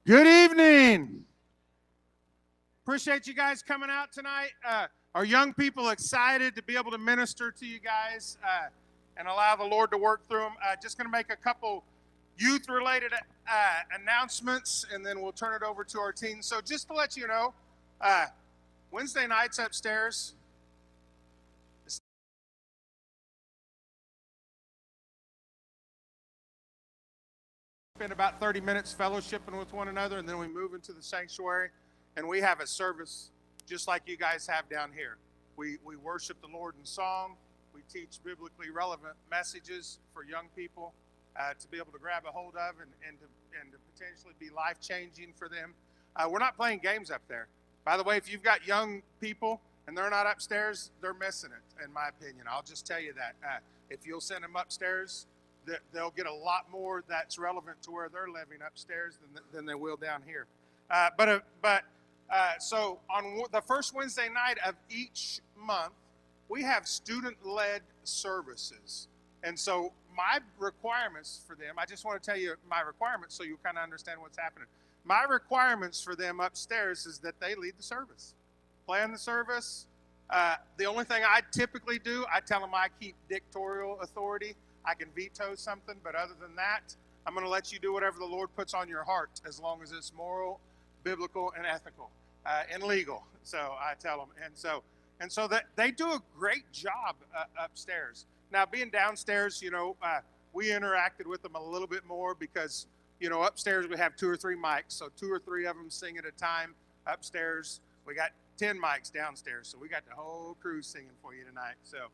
Good evening. Appreciate you guys coming out tonight. Our young people excited to be able to minister to you guys and allow the Lord to work through them. Just going to make a couple youth-related announcements, and then we'll turn it over to our teens. So just to let you know, Wednesday nights upstairs. Spend about 30 minutes fellowshipping with one another, and then we move into the sanctuary, and we have a service just like you guys have down here. We worship the Lord in song. We teach biblically relevant messages for young people to be able to grab a hold of and to potentially be life-changing for them. We're not playing games up there. By the way, if you've got young people and they're not upstairs, they're missing it, in my opinion. I'll just tell you that. If you'll send them upstairs, they'll get a lot more that's relevant to where they're living upstairs than they will down here. So on the first Wednesday night of each month, we have student-led services. And so my requirements for them, I just want to tell you my requirements so you kind of understand what's happening. My requirements for them upstairs is that they lead the service, plan the service. The only thing I typically do, I tell them I keep dictatorial authority. I can veto something, but other than that, I'm going to let you do whatever the Lord puts on your heart as long as it's moral, biblical, and ethical and legal. So I tell them. And so that they do a great job upstairs. Now, being downstairs, we interacted with them a little bit more because, upstairs we have 2 or 3 mics, so 2 or 3 of them sing at a time. Upstairs, we got 10 mics downstairs, so we got the whole crew singing for you tonight. So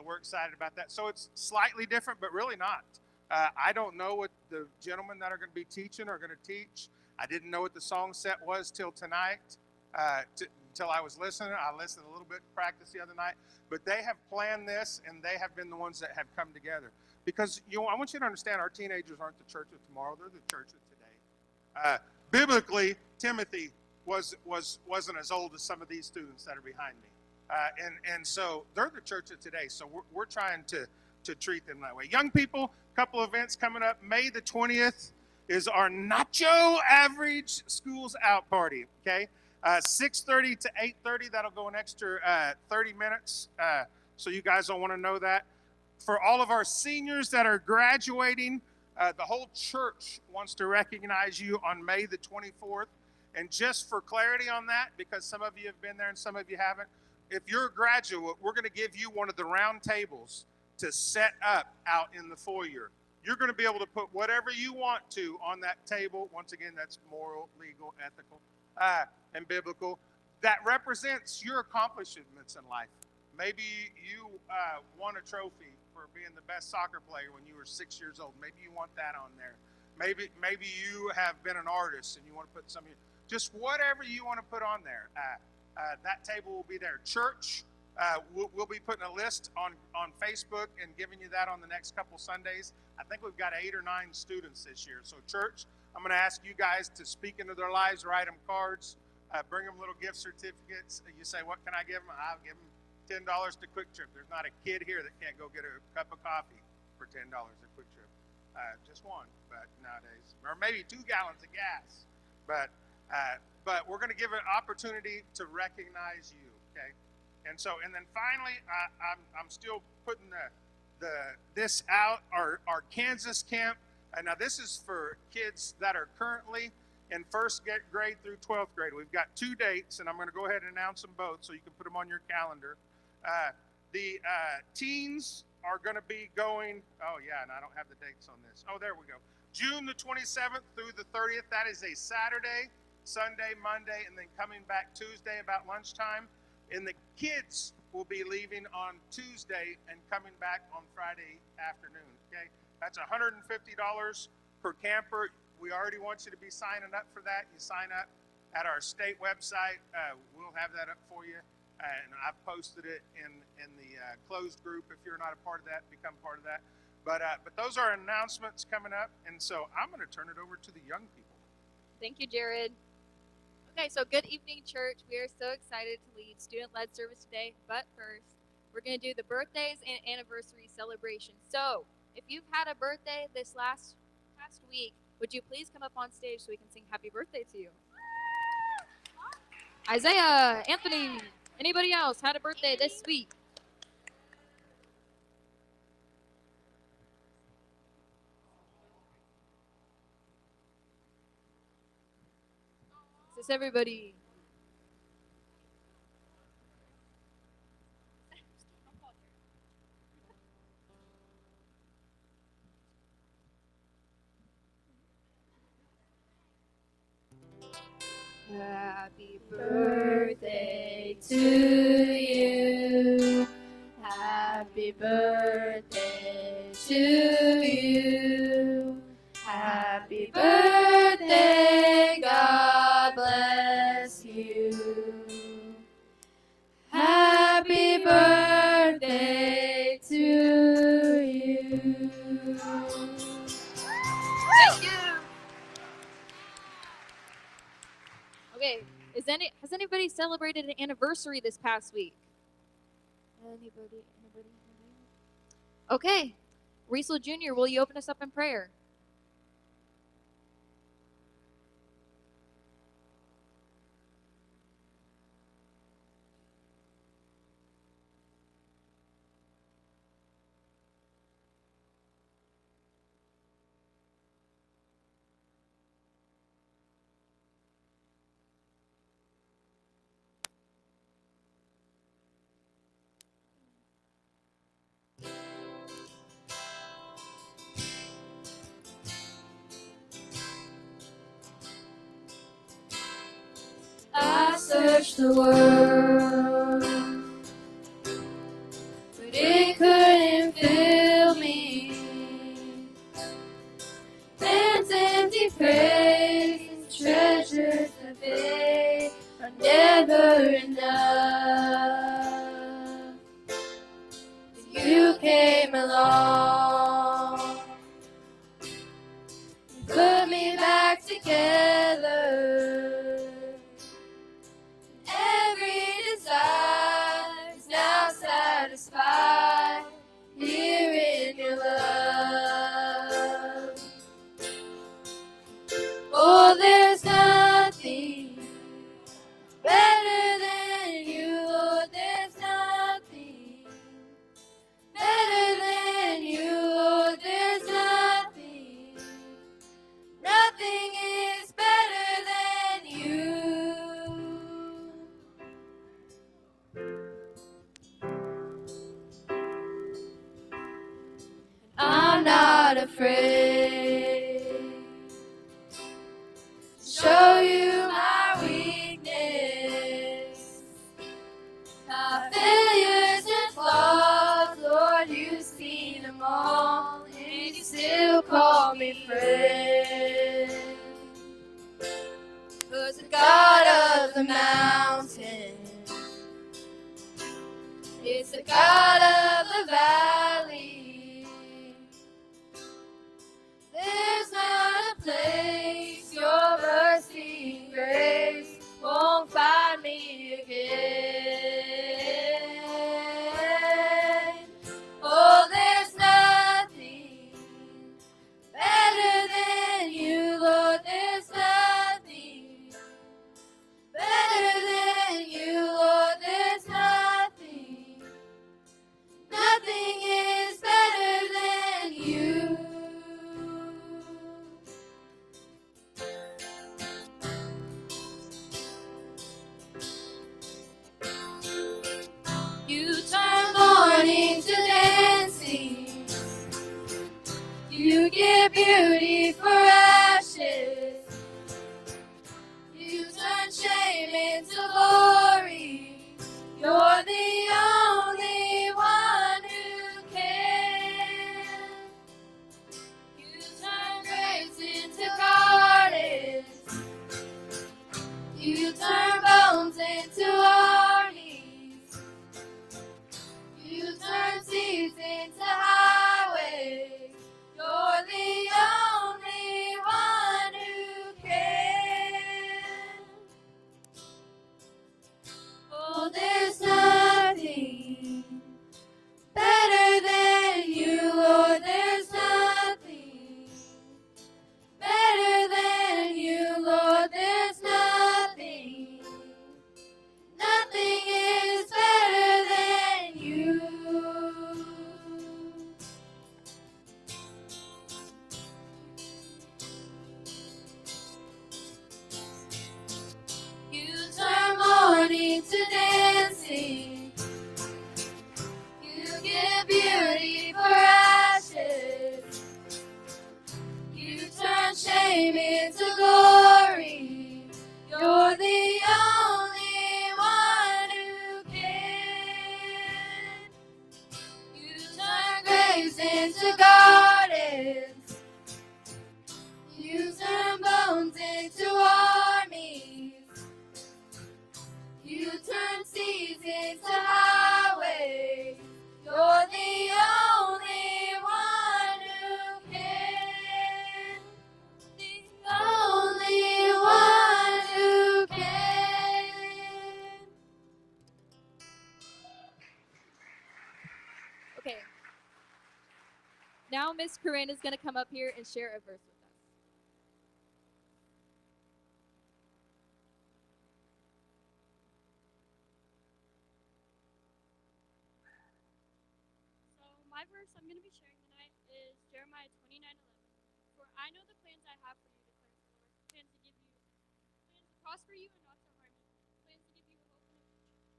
we're excited about that. So it's slightly different, but really not. I don't know what the gentlemen that are going to be teaching are going to teach. I didn't know what the song set was till tonight, until I was listening. I listened a little bit to practice the other night. But they have planned this, and they have been the ones that have come together. Because I want you to understand, our teenagers aren't the church of tomorrow. They're the church of today. Biblically, Timothy wasn't as old as some of these students that are behind me. And so they're the church of today. So we're trying to treat them that way. Young people, couple events coming up. May the 20th is our Nacho Average Schools Out Party. Okay, 6:30 to 8:30. That'll go an extra 30 minutes. So you guys will want to know that. For all of our seniors that are graduating, the whole church wants to recognize you on May the 24th. And just for clarity on that, because some of you have been there and some of you haven't, if you're a graduate, we're going to give you one of the round tables to set up out in the foyer. You're going to be able to put whatever you want to on that table. Once again, that's moral, legal, ethical, and biblical. That represents your accomplishments in life. Maybe you won a trophy for being the best soccer player when you were 6 years old. Maybe you want that on there. Maybe you have been an artist and you want to put some, just whatever you want to put on there. That table will be there. Church, we'll be putting a list on Facebook and giving you that on the next couple Sundays. I think we've got 8 or 9 students this year. So church, I'm going to ask you guys to speak into their lives, write them cards, bring them little gift certificates. You say, what can I give them? I'll give them $10 to Quick Trip. There's not a kid here that can't go get a cup of coffee for $10 at Quick Trip. Just one, but nowadays, or maybe 2 gallons of gas. But we're going to give an opportunity to recognize you, okay? And then finally, I'm still putting this out, our Kansas camp. Now this is for kids that are currently in 1st grade through 12th grade. We've got 2 dates, and I'm going to go ahead and announce them both so you can put them on your calendar. The teens are going to be going, and I don't have the dates on this. Oh, there we go. June the 27th through the 30th. That is a Saturday, Sunday, Monday, and then coming back Tuesday about lunchtime. And the kids will be leaving on Tuesday and coming back on Friday afternoon, okay? That's $150 per camper. We already want you to be signing up for that. You sign up at our state website. We'll have that up for you. And I've posted it in the closed group. If you're not a part of that, become part of that. But those are announcements coming up. And so I'm going to turn it over to the young people. Thank you, Jared. Okay, so good evening, church. We are so excited to lead student-led service today. But first, we're going to do the birthdays and anniversary celebration. So if you've had a birthday this last week, Would you please come up on stage so we can sing happy birthday to you? Isaiah, Anthony, anybody else had a birthday this week? Is this everybody? Happy birthday to you. Happy birthday to you. Happy birthday, God bless you. Happy birthday to you. Thank you. Okay, has anybody celebrated an anniversary this past week? Anybody? Okay, Riesel Jr., will you open us up in prayer? I searched the world, but it couldn't fill me. Man's empty praise and treasures of faith are never enough. You came along and put me back together. Now satisfied here in your love. Oh, there's nothing better than you, Lord. There's nothing better than you, Lord. There's nothing. Nothing is better than you. I'm not afraid to show you my weakness, my failures and flaws. Lord, you've seen them all, and you still call me friend. 'Cause the God of the mountain is the God of the valley. There's not a place your mercy and grace won't find me again. Oh, there's nothing better than you, Lord. There's nothing better than you, Lord. There's nothing. Nothing is better than you. You turn mourning to dancing. You give beauty for ashes. You turn shame into glory. You're the only one who can. You turn graves into gardens. You turn bones into armies. You turn seas into highways. You're the only shame into glory. You're the only one who can. You turn graves into gardens. You turn bones into armies. You turn seas into highways. You're the only one who can. The only one who can. Okay. Now Miss Corinne is going to come up here and share a verse with us. So my verse I'm going to be sharing tonight is Jeremiah 29:11. For I know the plans I have for you, declares the Lord. Plans to prosper you and not to harm you. Plans to give you a hope and a future.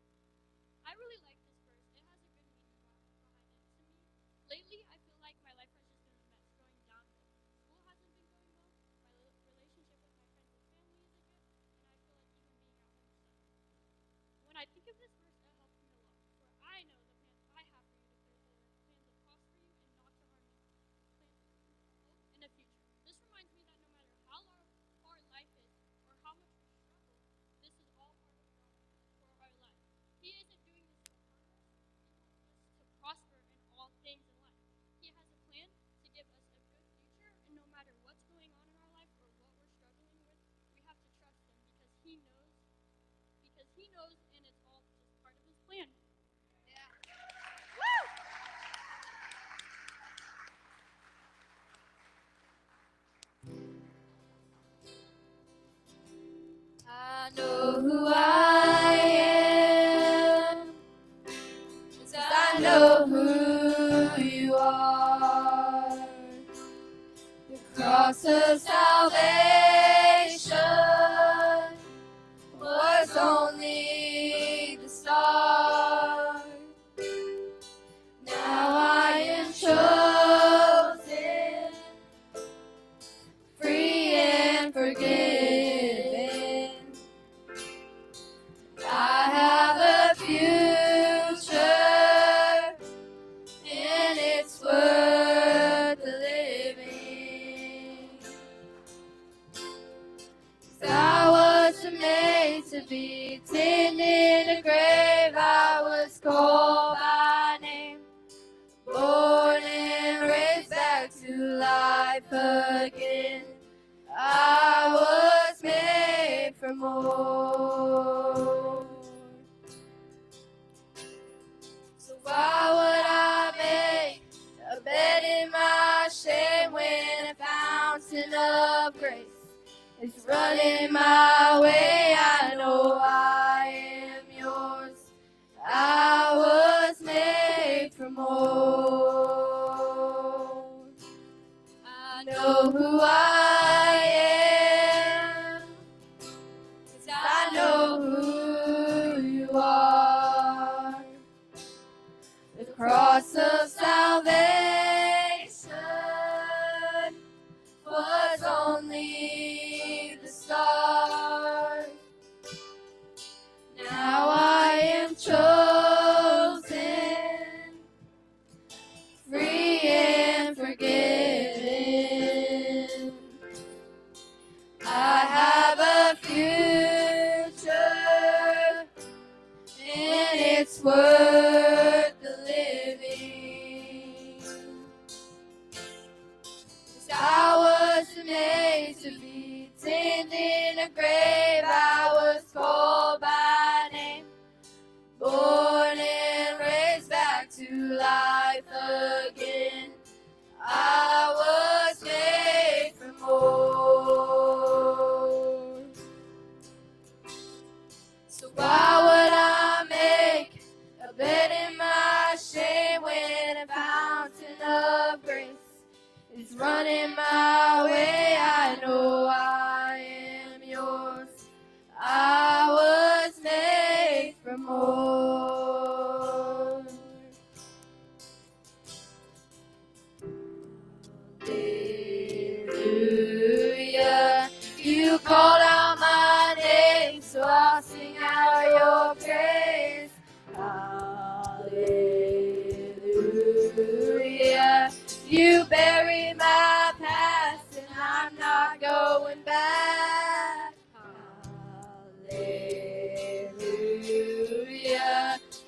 I really like this verse. It has a good meaning behind it. To me, lately I feel like my life has just been a mess, going downhill. School hasn't been going well. My relationship with my friends and family isn't good, and I feel like even being at home sucks. When I think of this verse, it helps me a lot. For I know the plans I have for you, declares the Lord. Plans to prosper you and not to harm you. Plans to give you a hope and a future. This reminds me that no matter how hard life is or how much we struggle, this is all part of God for our life. He isn't doing this to harm us. He wants us to prosper in all things in life. He has a plan to give us a good future, and no matter what's going on in our life or what we're struggling with, we have to trust Him because He knows, and it's all just part of His plan. I know who I am, 'cause I know who you are. The cross of salvation was only the start. Now I am chosen, free and forgiven. I have a future, and it's worth the living. 'Cause I wasn't made to be pinned in a grave. I was called by name, born and raised back to life again. I was made for more. So why would I make a bed in my shame when a fountain of grace is running my way? I know I am yours. I was made for more. I know who I am, 'cause I know who you are. The cross of salvation was only the start. Now I am chosen, free and forgiven. I have a future, and it's worth the living. 'Cause I wasn't made to be pinned in a grave. I was called by name, born and raised back to life again. I was made for more. So why would I make a bed in my shame when a fountain of grace is running my way? I know I am yours. I was made for more. Hallelujah. You called out my name, so I'll sing out your praise. Hallelujah. You buried my past, and I'm not going back. Hallelujah.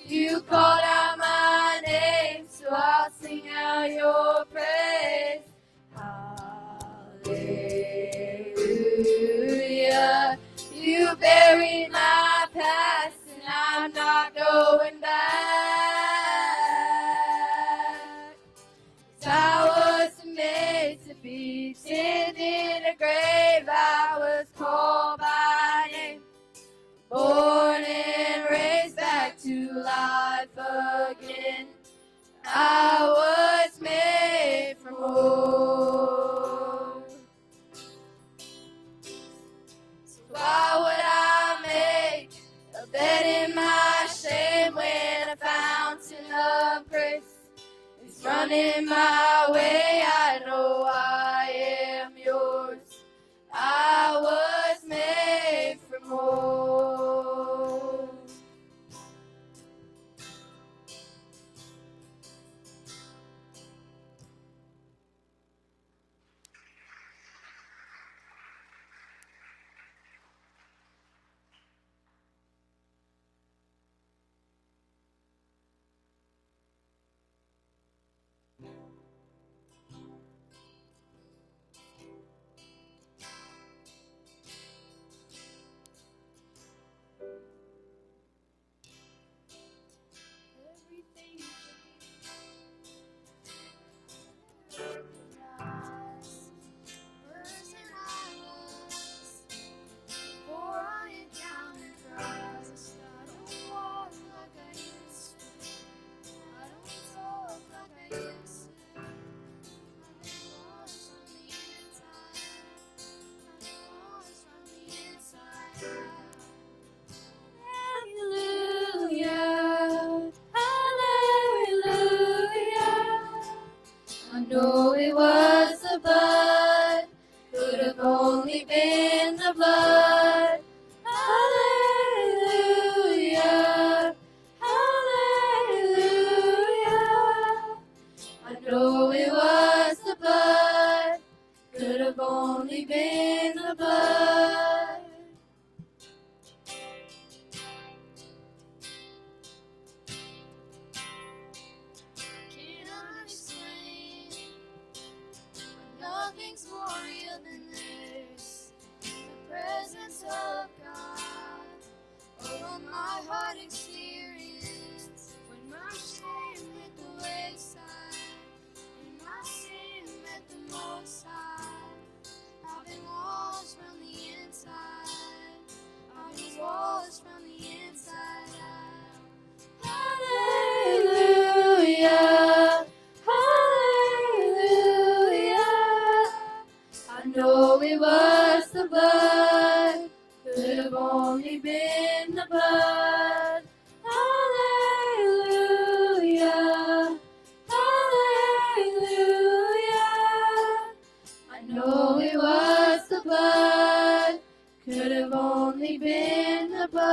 You called out my name, so I'll sing out your praise. Hallelujah. You buried my past, and I'm not going back. 'Cause I wasn't made to be pinned in a grave. I was called by name, born and raised back to life again. I was made for more. So why would I make a bed in my shame when a fountain of grace is running my way? I know I am yours. I was made for more. Everything you person I was before I encountered Christ. I don't walk like I used to. I don't talk like I used to. I've been washed from the inside. I've been washed from the inside out. Hallelujah, hallelujah. I know it was the blood, could have only been the blood. Hallelujah, hallelujah. I know it was the blood, could have only been the blood. Can't understand, but nothing's more real than this. The presence of God over my heart experience. When my shame hit the wayside, and my sin met the most high, I've been washed from the inside. I've been washed from the inside out. Hallelujah, hallelujah. I know it was the blood, could have only been the blood. Hallelujah, hallelujah. I know it was the blood, could have only been the blood.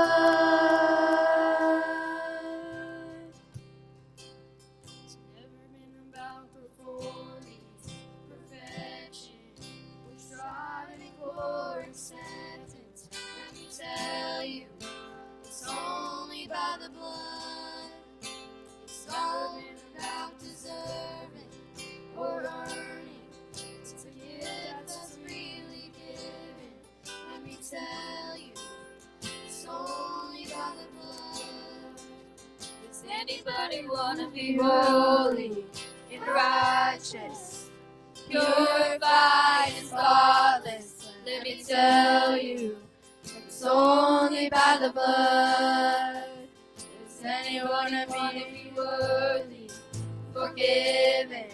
It's never been about performance, perfection, or striving for acceptance. Let me tell you, it's only by the blood. It's all been about deserving or earning. It's a gift that's really given. Let me tell you, it's only by the blood. Does anybody wanna be holy and righteous, purified and spotless? Let me tell you, it's only by the blood. Does anyone wanna be worthy, forgiven,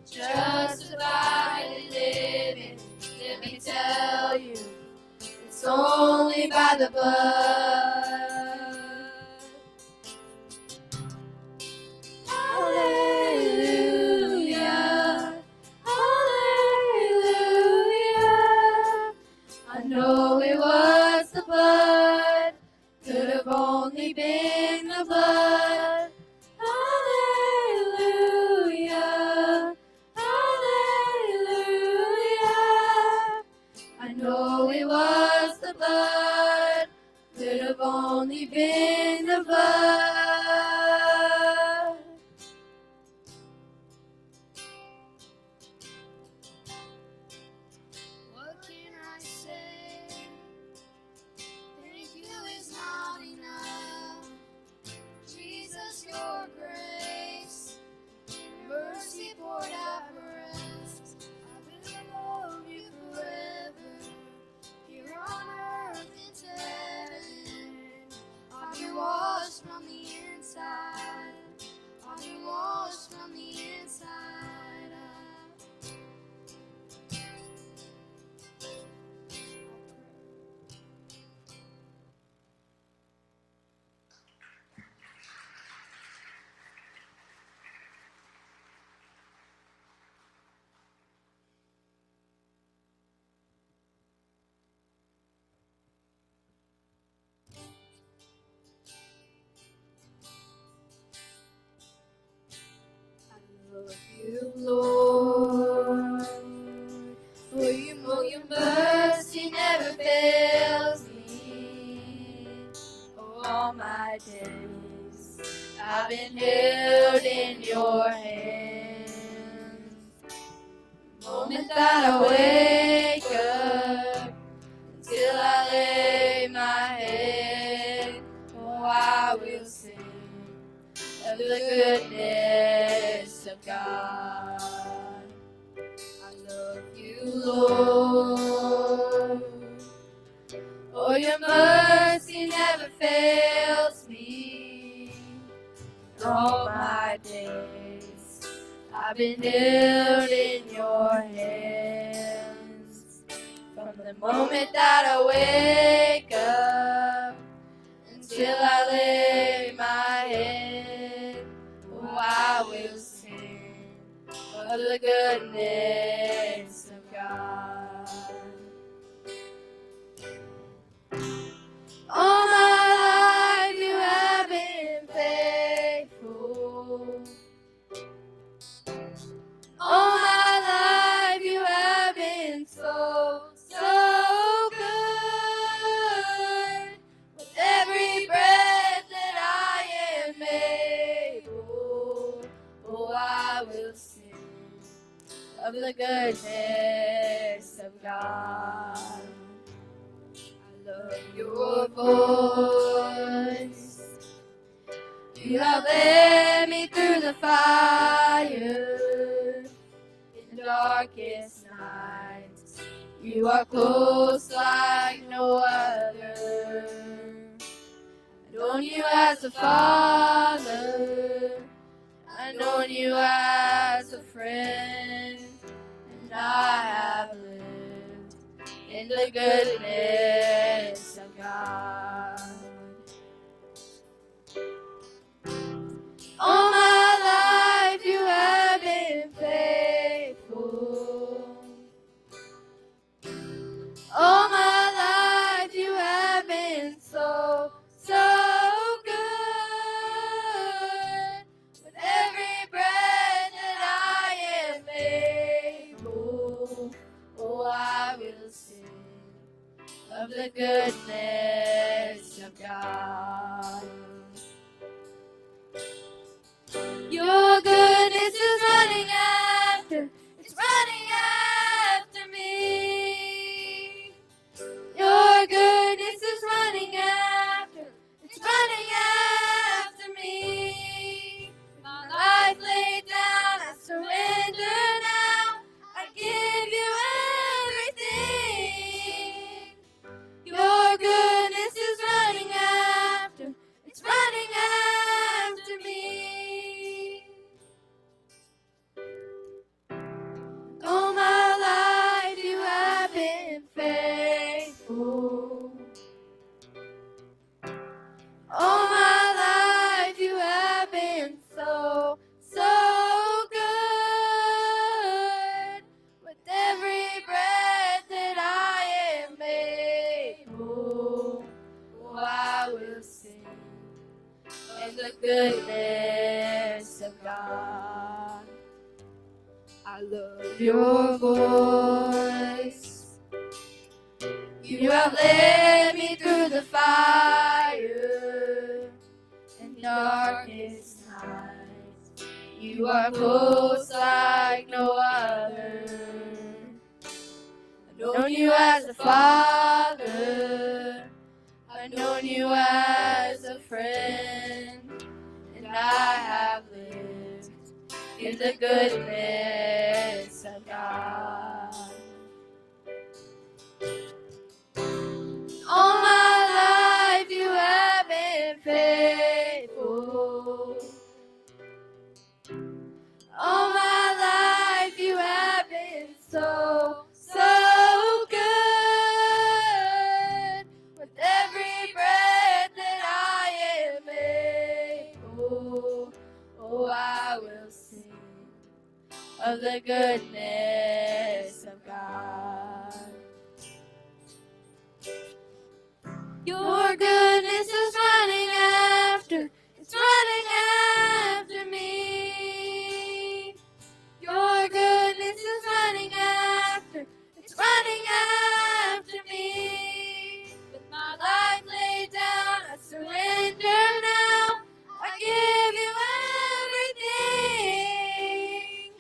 justified and living? Let me tell you, it's only by the blood. Hallelujah, hallelujah. I know only been the blood. What can I say? Thank you is not enough. Jesus, your grace, mercy poured out for us. I will love you forever. Here on earth it's heaven. I've been washed from the inside. I've been washed from the inside out. Love you, Lord, for your mercy never fails me. All my days I've been held in your hands. The moment that I wake up till I lay my head, oh, I will sing of the goodness of God. I love you, Lord, for your mercy never fails me. All my days I've been held in your hands. From the moment that I wake up until I lay my head, oh, I will sing of the goodness of God. All my life you have been faithful. All my life you have been so, so good. With every breath that I am able, oh, I will sing of the goodness of God. I love your voice. You have led me through the fire in darkest nights. You are close like no other. I've known you as a father. I've known you as a friend. And I have lived in the goodness of God. All my life you have been faithful. All my life you have been so, so good. With every breath that I am able, oh, I will sing of the goodness of God. Your goodness is running after, it's running after me. Your goodness is running after, it's running after me. My life laid down, I surrender now, I give you everything. Your goodness is running after, it's running after me. All my life you have been faithful. All my life you have been so, so good. With every breath that I am able, oh, I will sing in the goodness of God. I love your voice. You have led me through the fire are close like no other. I've known you as a father. I've known you as a friend. And I have lived in the goodness of God. All my life you have been faithful. All my life you have been so, so good. With every breath that I am able, oh, I will sing of the goodness of God. Your goodness is running after, it's running after me. Your goodness is running after, it's running after me. With my life laid down, I surrender now. I give you everything.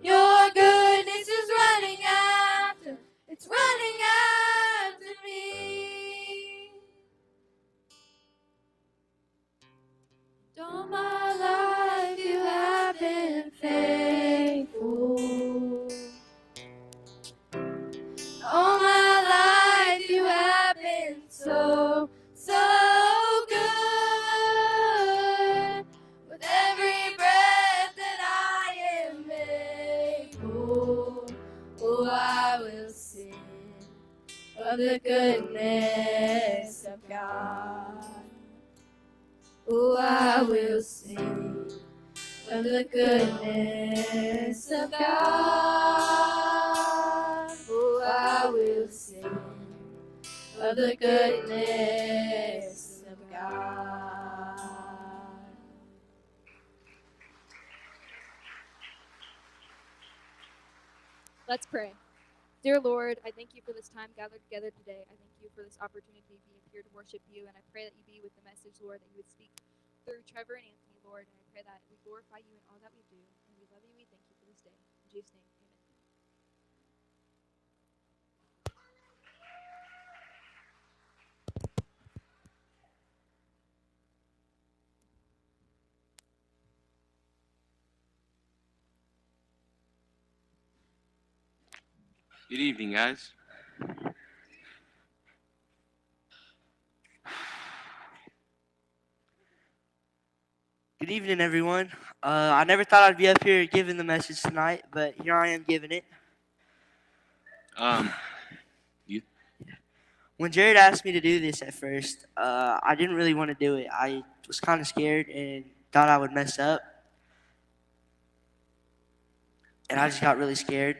Your goodness is running after, it's running after me. All my life you have been faithful. All my life you have been so, so good. With every breath that I am able, oh, I will sing of the goodness of God. Oh, I will sing of the goodness of God. Oh, I will sing of the goodness of God. Let's pray. Dear Lord, I thank you for this time gathered together today. I thank you for this opportunity to be here to worship you, and I pray that you be with the message, Lord, that you would speak through Trevor and Anthony, Lord, and I pray that we glorify you in all that we do, and we love you, we thank you for this day. In Jesus' name, amen. Good evening, guys. Good evening, everyone. I never thought I'd be up here giving the message tonight, but here I am giving it. When Jared asked me to do this at first, I didn't really want to do it. I was kind of scared and thought I would mess up. And I just got really scared.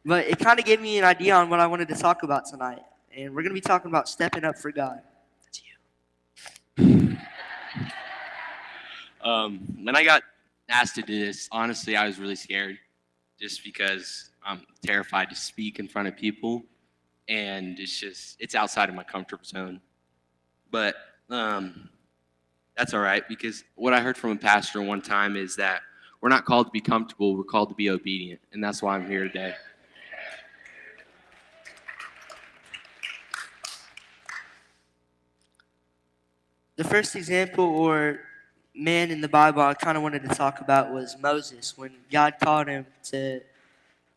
But it kind of gave me an idea on what I wanted to talk about tonight. And we're going to be talking about stepping up for God. That's you. When I got asked to do this, honestly, I was really scared just because I'm terrified to speak in front of people. And it's outside of my comfort zone. But that's all right, because what I heard from a pastor one time is that we're not called to be comfortable, we're called to be obedient. And that's why I'm here today. The first example or man in the Bible I kind of wanted to talk about was Moses, when God called him to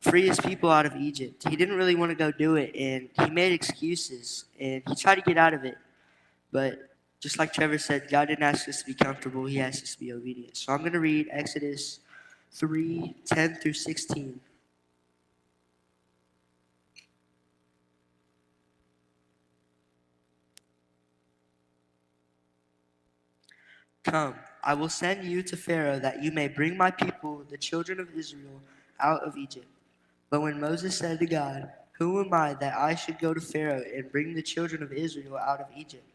free his people out of Egypt. He didn't really want to go do it, and he made excuses, and he tried to get out of it. But just like Trevor said, God didn't ask us to be comfortable, he asked us to be obedient. So I'm going to read Exodus 3:10 through 16. Come, I will send you to Pharaoh that you may bring my people, the children of Israel, out of Egypt. But when Moses said to God, "Who am I that I should go to Pharaoh and bring the children of Israel out of Egypt?"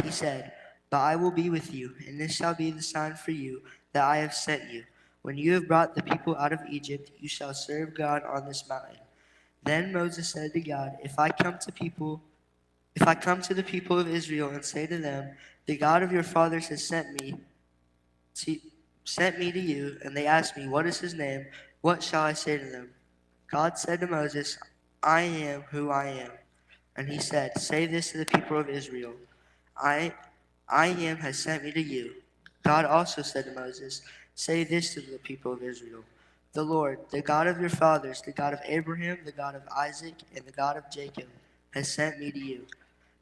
he said, "But I will be with you, and this shall be the sign for you that I have sent you. When you have brought the people out of Egypt, you shall serve God on this mountain." Then Moses said to God, If I come to the people of Israel and say to them, "The God of your fathers has sent me," sent me to you, and they asked me, 'What is his name? What shall I say to them?' God said to Moses, 'I am who I am.' And he said, 'Say this to the people of Israel, I, I am has sent me to you.' God also said to Moses, 'Say this to the people of Israel, the Lord, the God of your fathers, the God of Abraham, the God of Isaac, and the God of Jacob, has sent me to you.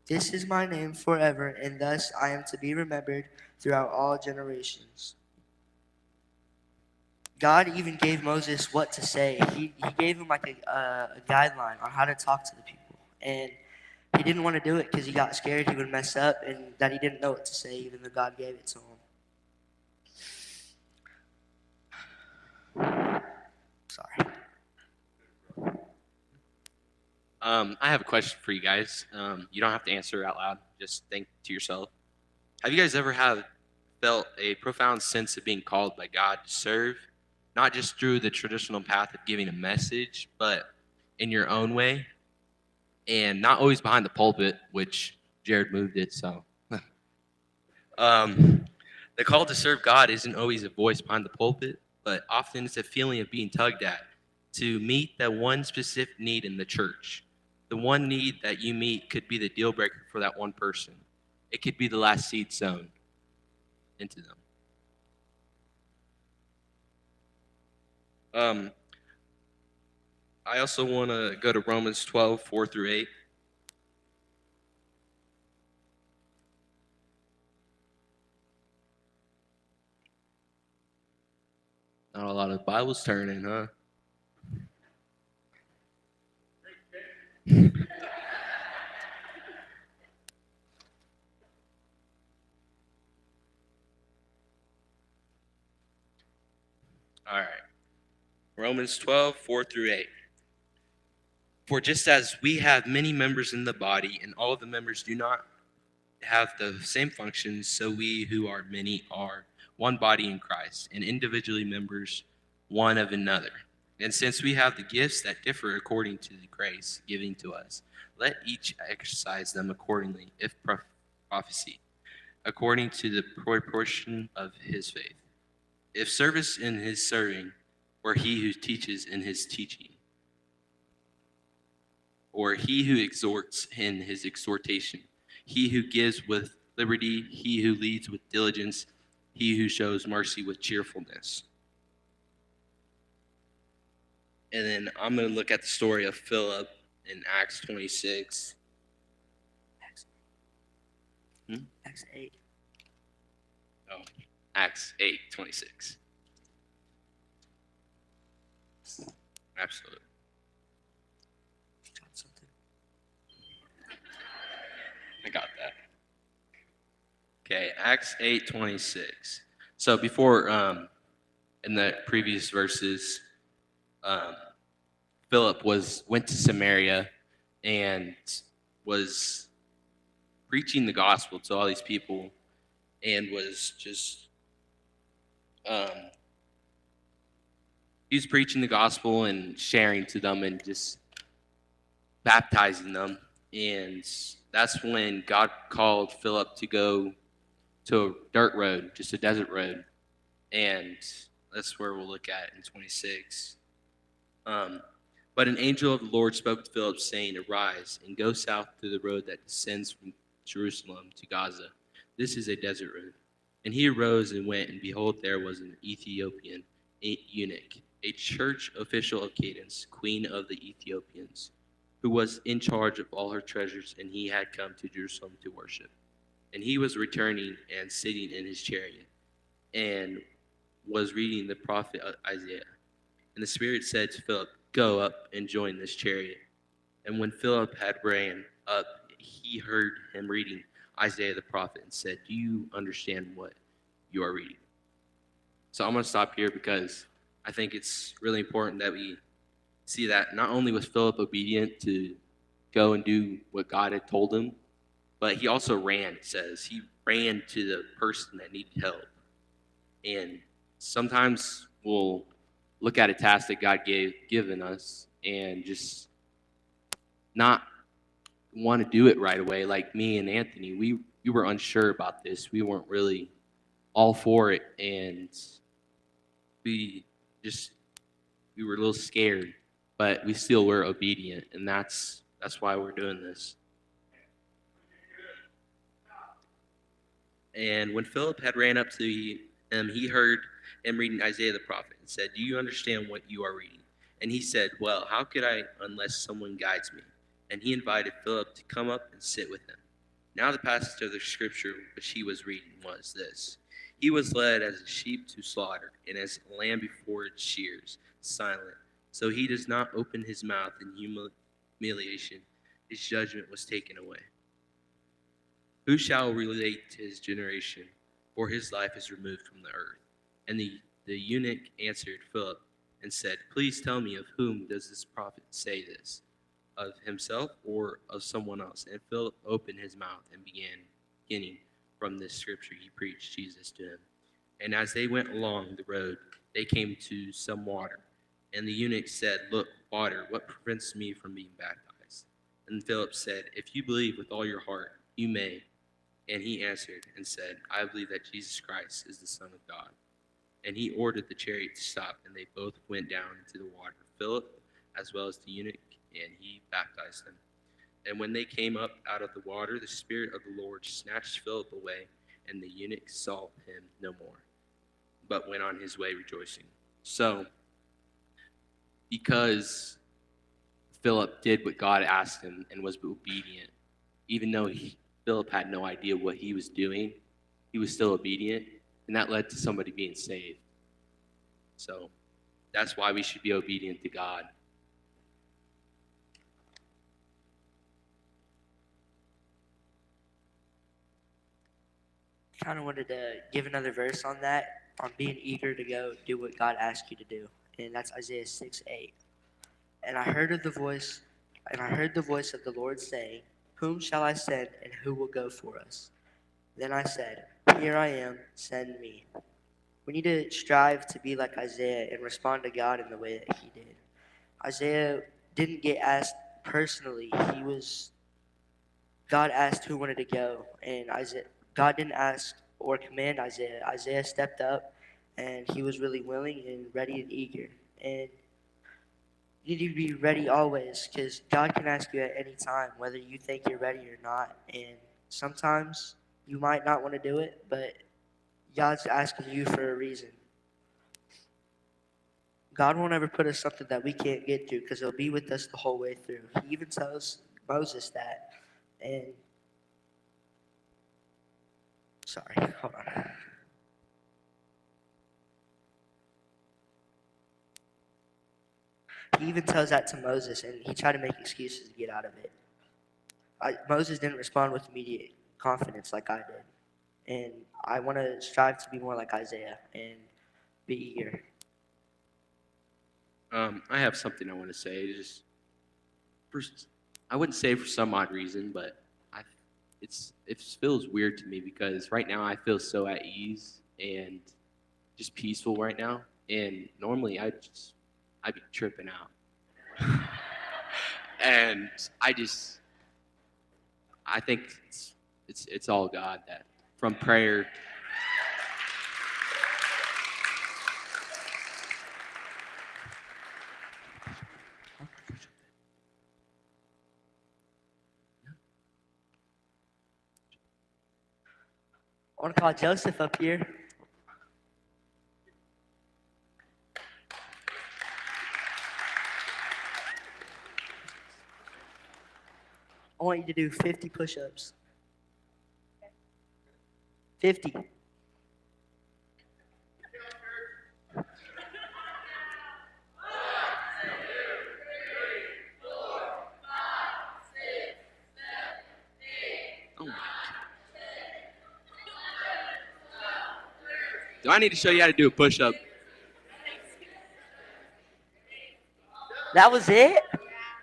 This is my name forever, and thus I am to be remembered throughout all generations.'" God even gave Moses what to say. He gave him like a guideline on how to talk to the people. And he didn't want to do it because he got scared he would mess up and that he didn't know what to say, even though God gave it to him. Sorry. I have a question for you guys. You don't have to answer out loud. Just think to yourself. Have you guys ever felt a profound sense of being called by God to serve, not just through the traditional path of giving a message, but in your own way, and not always behind the pulpit, which Jared moved it, so. The call to serve God isn't always a voice behind the pulpit, but often it's a feeling of being tugged at to meet that one specific need in the church. The one need that you meet could be the deal breaker for that one person. It could be the last seed sown into them. I also want to go to Romans 12, 4 through 8. Not a lot of Bibles turning, huh? All right. Romans 12, 4 through 8. For just as we have many members in the body, and all the members do not have the same functions, so we who are many are one body in Christ, and individually members one of another. And since we have the gifts that differ according to the grace given to us, let each exercise them accordingly. If prophecy, according to the proportion of his faith. If service, in his serving, or he who teaches in his teaching, or he who exhorts in his exhortation, he who gives with liberty, he who leads with diligence, he who shows mercy with cheerfulness. And then I'm going to look at the story of Philip in Acts 26. Acts 8. Oh, Acts 8, 26. Absolutely. Got something. I got that. Okay, Acts 8, 26. So before, in the previous verses, Philip went to Samaria and was preaching the gospel to all these people, and was just he was preaching the gospel and sharing to them and just baptizing them. And that's when God called Philip to go to a dirt road, just a desert road. And that's where we'll look at in 26. But an angel of the Lord spoke to Philip, saying, "Arise and go south to the road that descends from Jerusalem to Gaza. This is a desert road." And he arose and went, and behold, there was an Ethiopian eunuch, a church official of Candace, queen of the Ethiopians, who was in charge of all her treasures, and he had come to Jerusalem to worship. And he was returning and sitting in his chariot, and was reading the prophet Isaiah. And the Spirit said to Philip, "Go up and join this chariot." And when Philip had ran up, he heard him reading Isaiah the prophet and said, "Do you understand what you are reading?" So I'm going to stop here because I think it's really important that we see that not only was Philip obedient to go and do what God had told him, but he also ran, it says. He ran to the person that needed help. And sometimes we'll look at a task that God given us and just not want to do it right away. Like me and Anthony, we were unsure about this. We weren't really all for it, and we just we were a little scared, but we still were obedient, and that's why we're doing this. And when Philip had ran up to him, he heard him reading Isaiah the prophet and said, "Do you understand what you are reading?" And he said, "Well, how could I unless someone guides me?" And he invited Philip to come up and sit with him. Now the passage of the scripture which he was reading was this: He was led as a sheep to slaughter, and as a lamb before its shears, silent. So he does not open his mouth in humiliation. His judgment was taken away. Who shall relate to his generation? For his life is removed from the earth. And the eunuch answered Philip and said, "Please tell me, of whom does this prophet say this? Of himself or of someone else?" And Philip opened his mouth and beginning from this scripture, he preached Jesus to him. And as they went along the road, they came to some water. And the eunuch said, "Look, water, what prevents me from being baptized?" And Philip said, "If you believe with all your heart, you may." And he answered and said, "I believe that Jesus Christ is the Son of God." And he ordered the chariot to stop, and they both went down into the water, Philip as well as the eunuch, and he baptized them. And when they came up out of the water, the Spirit of the Lord snatched Philip away, and the eunuch saw him no more, but went on his way rejoicing. So, because Philip did what God asked him and was obedient, even though Philip had no idea what he was doing, he was still obedient, and that led to somebody being saved. So that's why we should be obedient to God. Kind of wanted to give another verse on that, on being eager to go do what God asked you to do. And that's Isaiah 6:8. And I heard the voice of the Lord saying, "Whom shall I send, and who will go for us?" Then I said, "Here I am, send me." We need to strive to be like Isaiah and respond to God in the way that he did. Isaiah didn't get asked personally. God asked who wanted to go, and God didn't ask or command Isaiah. Isaiah stepped up, and he was really willing and ready and eager. And you need to be ready always, because God can ask you at any time whether you think you're ready or not. And sometimes you might not want to do it, but God's asking you for a reason. God won't ever put us something that we can't get through, because he'll be with us the whole way through. He even tells Moses that. And sorry, hold on. He even tells that to Moses, and he tried to make excuses to get out of it. Moses didn't respond with immediate confidence like I did. And I want to strive to be more like Isaiah and be eager. I have something I want to say. I wouldn't say for some odd reason, but it feels weird to me because right now I feel so at ease and just peaceful right now. And normally I'd be tripping out. And I think it's all God, that from prayer. I want to call Joseph up here. I want you to do 50 push-ups. 50. Oh my God. Do I need to show you how to do a push-up? That was it?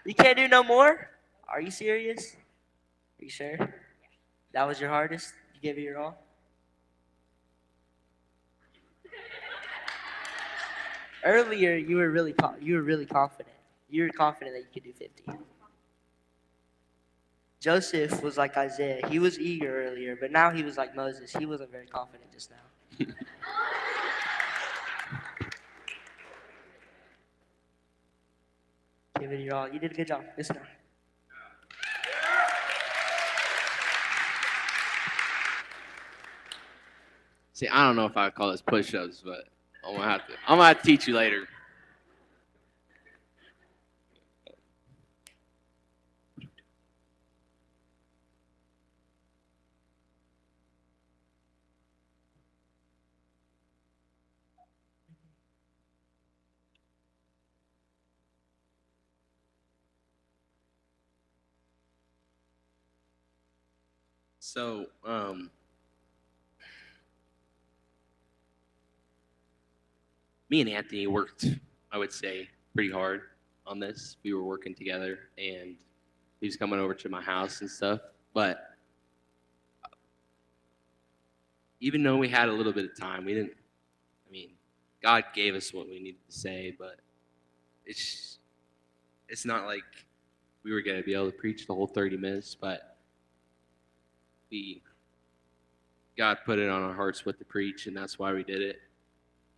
You can't do no more? Are you serious? Are you sure? That was your hardest? You gave it your all? Earlier, you were really confident. You were confident that you could do 50. Joseph was like Isaiah. He was eager earlier, but now he was like Moses. He wasn't very confident just now. Give it your all. You did a good job. Listen now. See, I don't know if I would call this push-ups, but I'm gonna have to teach you later. So, me and Anthony worked, I would say, pretty hard on this. We were working together, and he was coming over to my house and stuff. But even though we had a little bit of time, we didn't. I mean, God gave us what we needed to say, but it's not like we were going to be able to preach the whole 30 minutes. But God put it on our hearts what to preach, and that's why we did it.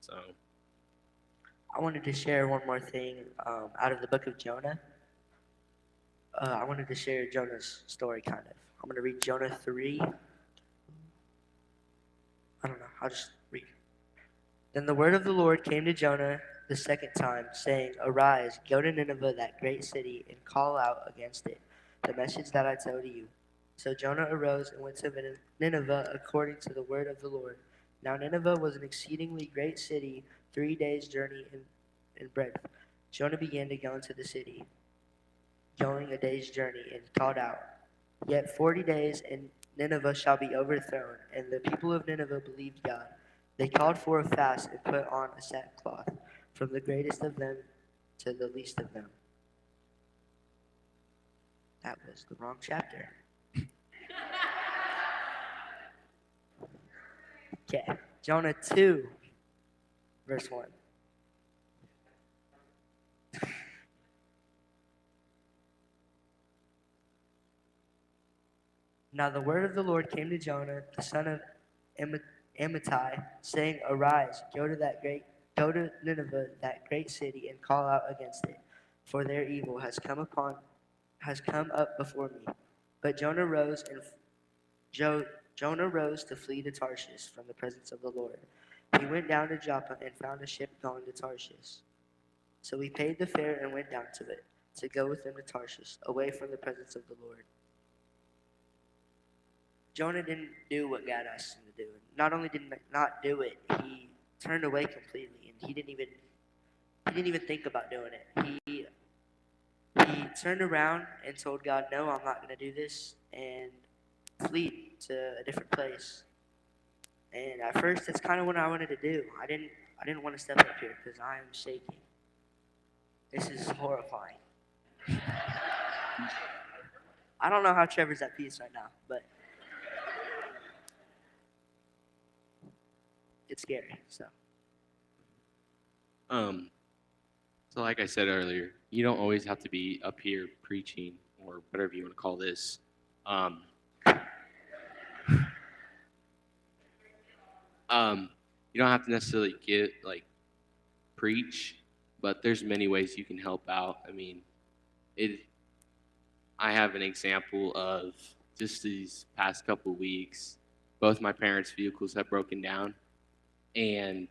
So. I wanted to share one more thing out of the book of Jonah. I wanted to share Jonah's story, kind of. I'm going to read Jonah 3. I don't know. I'll just read. Then the word of the Lord came to Jonah the second time, saying, Arise, go to Nineveh, that great city, and call out against it the message that I told you. So Jonah arose and went to Nineveh according to the word of the Lord. Now Nineveh was an exceedingly great city, 3 days' journey in breadth. Jonah began to go into the city, going a day's journey, and called out, Yet 40 days, and Nineveh shall be overthrown. And the people of Nineveh believed God. They called for a fast and put on a sackcloth, from the greatest of them to the least of them. That was the wrong chapter. Okay, Jonah 2, verse 1. Now the word of the Lord came to Jonah, the son of Amittai, saying, Arise, go to Nineveh, that great city, and call out against it, for their evil has come up before me. But Jonah rose to flee to Tarshish from the presence of the Lord. He went down to Joppa and found a ship going to Tarshish. So he paid the fare and went down to it, to go with them to Tarshish, away from the presence of the Lord. Jonah didn't do what God asked him to do. Not only did he not do it, he turned away completely, and he didn't even think about doing it. He turned around and told God, "No, I'm not going to do this," and flee to a different place. And at first, that's kind of what I wanted to do. I didn't want to step up here because I am shaking. This is horrifying. I don't know how Trevor's at peace right now, but it's scary. So like I said earlier, you don't always have to be up here preaching or whatever you want to call this. You don't have to necessarily preach, but there's many ways you can help out. I mean, I have an example of just these past couple weeks. Both my parents' vehicles have broken down, and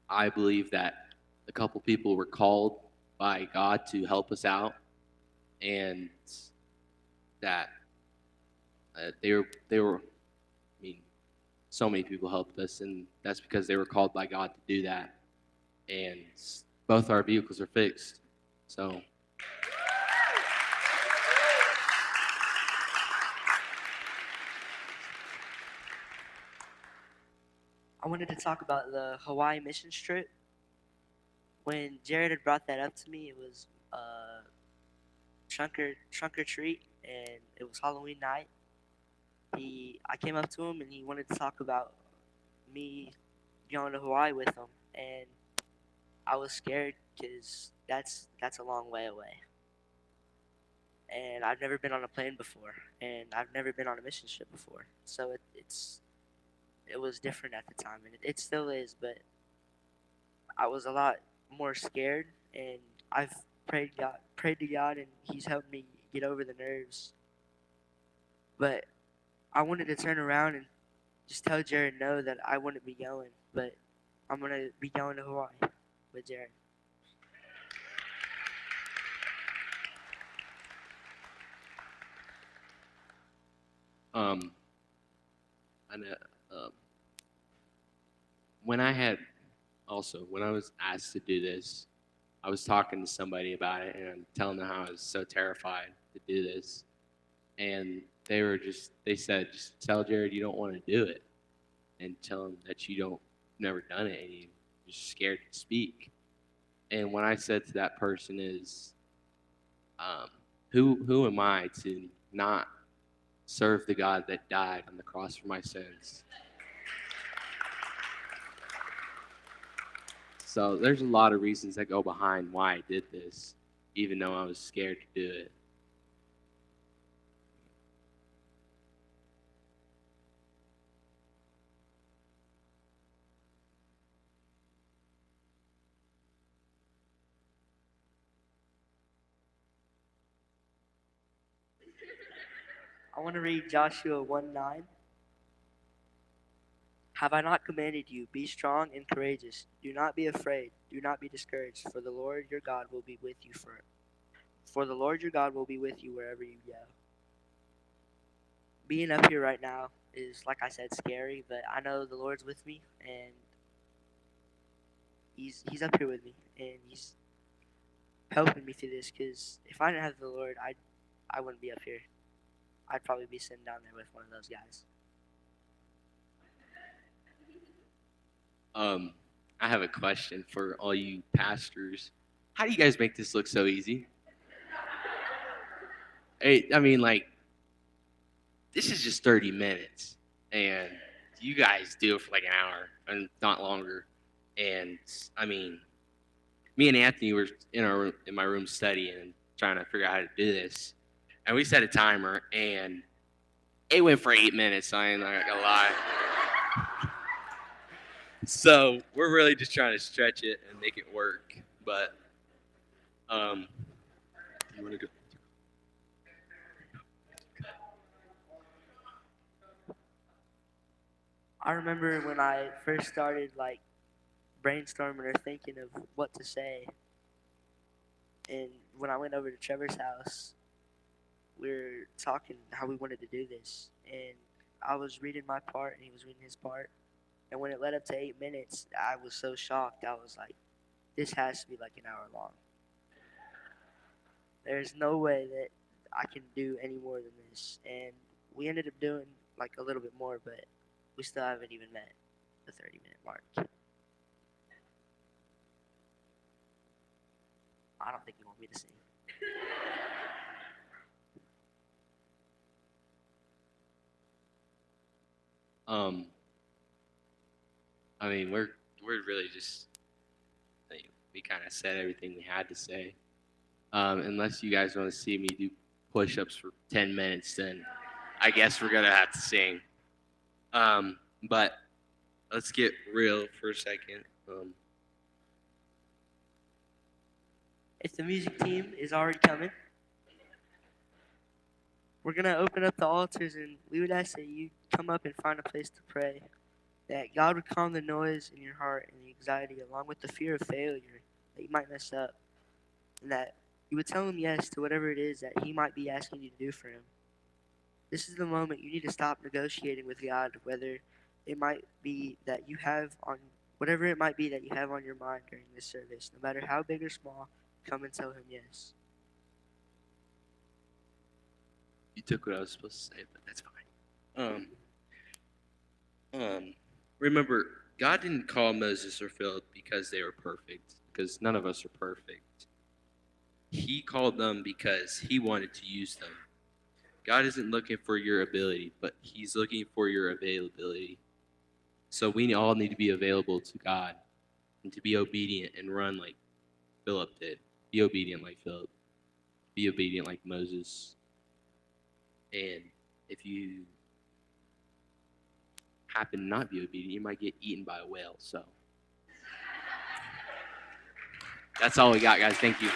I believe that a couple people were called by God to help us out, and that they were. I mean, so many people helped us, and that's because they were called by God to do that. And both our vehicles are fixed, so. I wanted to talk about the Hawaii missions trip. When Jared had brought that up to me, it was trunk or treat, and it was Halloween night. I came up to him, and he wanted to talk about me going to Hawaii with him, and I was scared because that's a long way away, and I've never been on a plane before, and I've never been on a mission trip before, so it was different at the time, and it still is. But I was a lot more scared, and I've prayed to God, and He's helped me get over the nerves. But I wanted to turn around and just tell Jared no that I wouldn't be going, but I'm gonna be going to Hawaii with Jared. I know, when I had when I was asked to do this, I was talking to somebody about it and I'm telling them how I was so terrified to do this. And they said, just tell Jared you don't want to do it and tell him that never done it and you're just scared to speak. And what I said to that person is, who am I to not serve the God that died on the cross for my sins? So there's a lot of reasons that go behind why I did this, even though I was scared to do it. I want to read Joshua 1:9. Have I not commanded you, be strong and courageous? Do not be afraid, do not be discouraged, for the Lord your God will be with you for the Lord your God will be with you wherever you go. Being up here right now is, like I said, scary, but I know the Lord's with me, and He's up here with me, and He's helping me through this. Because if I didn't have the Lord, I wouldn't be up here. I'd probably be sitting down there with one of those guys. I have a question for all you pastors. How do you guys make this look so easy? Hey, I mean, like, this is just 30 minutes, and you guys do it for like an hour and not longer. And I mean, me and Anthony were in my room studying and trying to figure out how to do this, and we set a timer, and it went for 8 minutes. I ain't not gonna lie. So we're really just trying to stretch it and make it work. But you want to go? I remember when I first started like brainstorming or thinking of what to say, and when I went over to Trevor's house, we were talking how we wanted to do this, and I was reading my part and he was reading his part, and when it led up to 8 minutes, I was so shocked. I was like, this has to be like an hour long. There's no way that I can do any more than this. And we ended up doing like a little bit more, but we still haven't even met the 30-minute mark. I don't think you want me to sing. I mean, we're really just like, we kind of said everything we had to say. Unless you guys want to see me do push-ups for 10 minutes, then I guess we're gonna have to sing. But let's get real for a second. If the music team is already coming, we're going to open up the altars, and we would ask that you come up and find a place to pray, that God would calm the noise in your heart and the anxiety along with the fear of failure, that you might mess up, and that you would tell him yes to whatever it is that he might be asking you to do for him. This is the moment you need to stop negotiating with God, whether it might be that you have on whatever it might be that you have on your mind during this service, no matter how big or small, come and tell him yes. You took what I was supposed to say, but that's fine. Remember, God didn't call Moses or Philip because they were perfect, because none of us are perfect. He called them because he wanted to use them. God isn't looking for your ability, but he's looking for your availability. So we all need to be available to God and to be obedient and run like Philip did. Be obedient like Philip. Be obedient like Moses. And if you happen to not be obedient, you might get eaten by a whale. So that's all we got, guys. Thank you.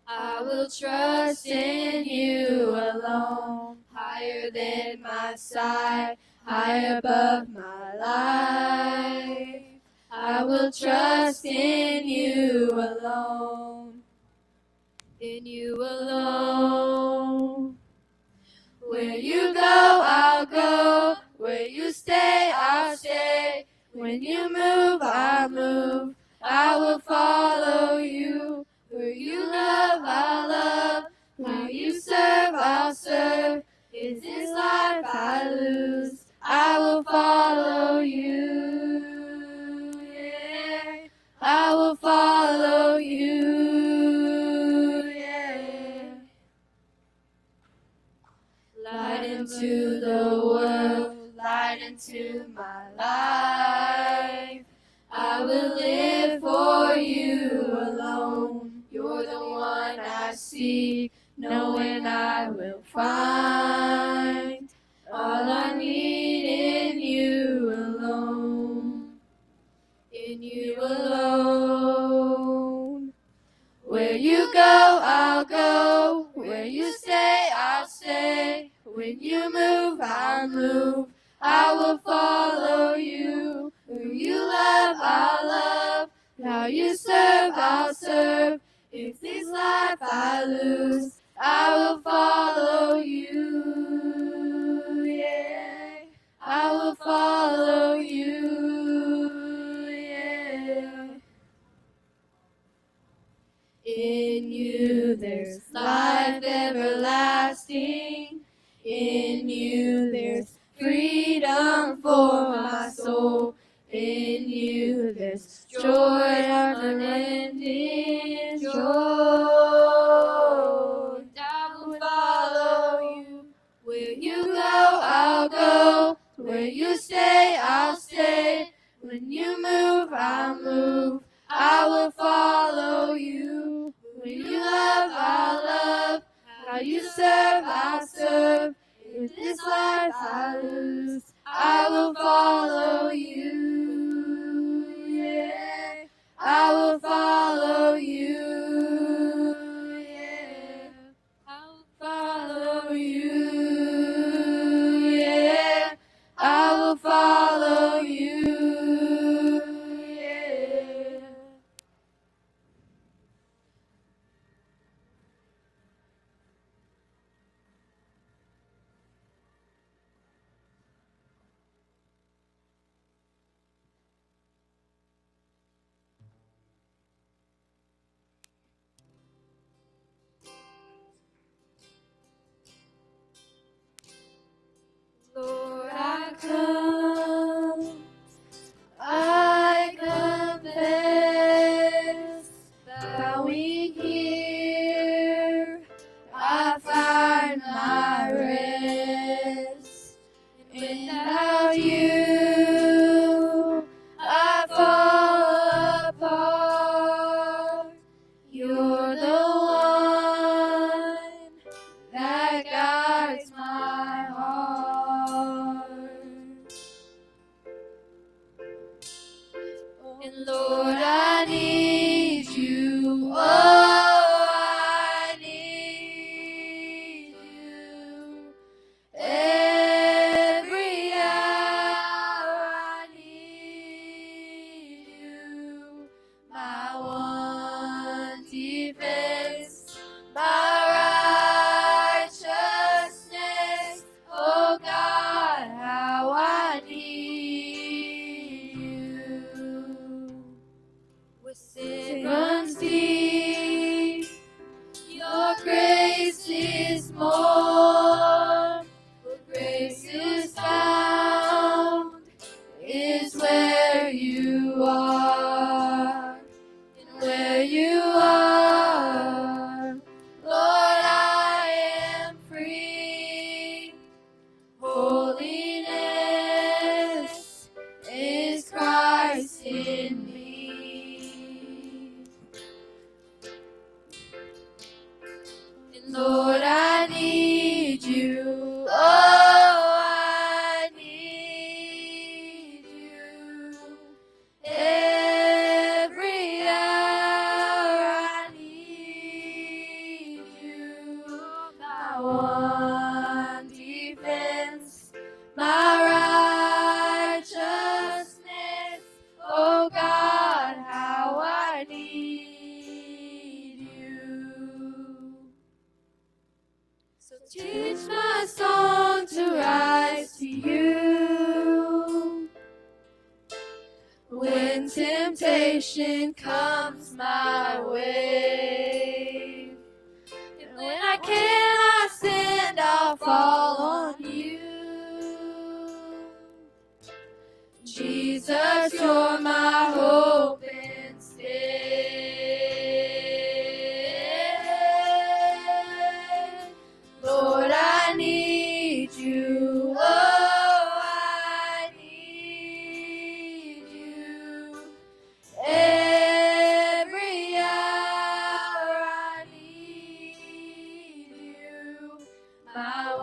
I will trust in you alone, higher than my sight, high above my life. I will trust in you alone, in you alone. Where you go, I'll go. Where you stay, I'll stay. When you move, I move. I will follow you. Where you love, I'll love. Where you serve, I'll serve. Is this life I lose? I will follow you. Yeah. I will follow you. Yeah. Light into the world, light into my life. I will live for you alone. You're the one I seek, knowing I will find all I need in you alone. In you alone. Where you go, I'll go. Where you stay, I'll stay. When you move, I'll move. I will follow you. Who you love, I'll love. How you serve, I'll serve. If this life I lose, I will follow you. Yeah, I will follow you. Yeah. In you there's life everlasting. In you there's freedom for my soul. In you there's joy unending joy. And I will follow you. Where you go, I'll go. Where you stay, I'll stay. When you move, I'll move. I will follow you. When you love, I'll love. How you serve, I'll serve. If this life I lose, I will follow you. Yeah, I will follow you. Yeah, I will follow you. Yeah, I will follow you. Yeah. Teach my song to rise to you. When temptation comes my way, and when I cannot stand, I'll fall on you. Jesus, you're my hope and stay. Lord, I need you. Oh, I need you. Every hour I need you. My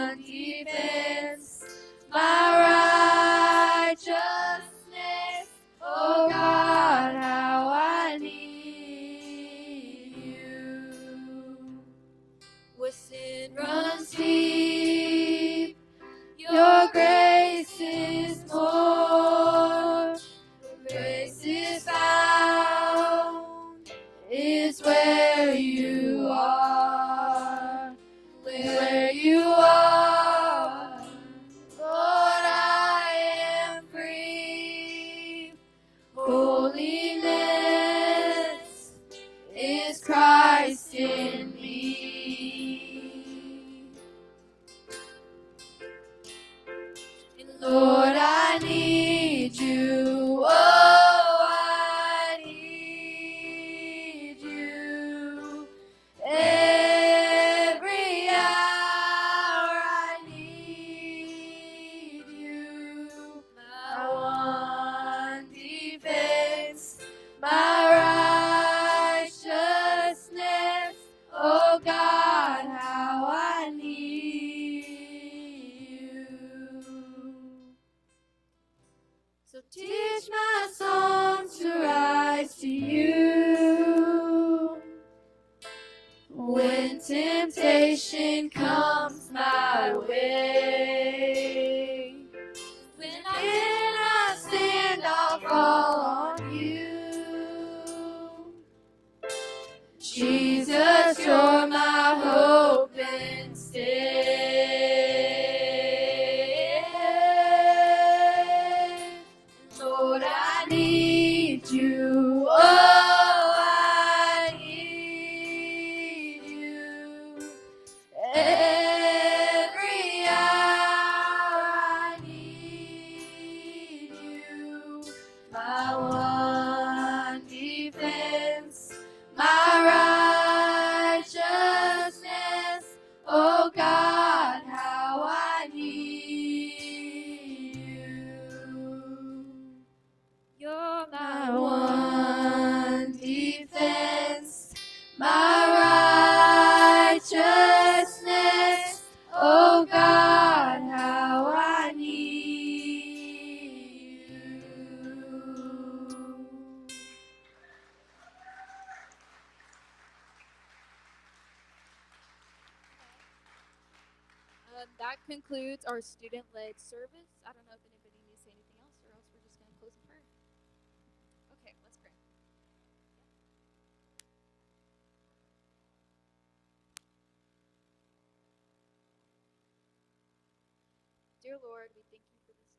one defense, my righteousness. Oh God, how I need you. Where sin runs deep, your grace is more. Where grace is found is where you are. Where you are, Lord, I am free. Holiness is Christ in me. And Lord, I need you. Oh, I need you. Every hour I need you. My one defense, my righteousness. Oh God, how I need you. So teach my song to rise to you. When temptation comes my way, when I cannot stand, I'll fall on you. Jesus, you're my hope and stay. Lord, I need you. Oh, I need you. Every hour I need you. My one defense, my righteousness. Oh God, how I need you. You're my one defense, my righteousness. Oh God, how I need you. That concludes our student-led service. I don't know if anybody needs to say anything else, or else we're just going to close in prayer. Okay, let's pray. Dear Lord, we thank you for this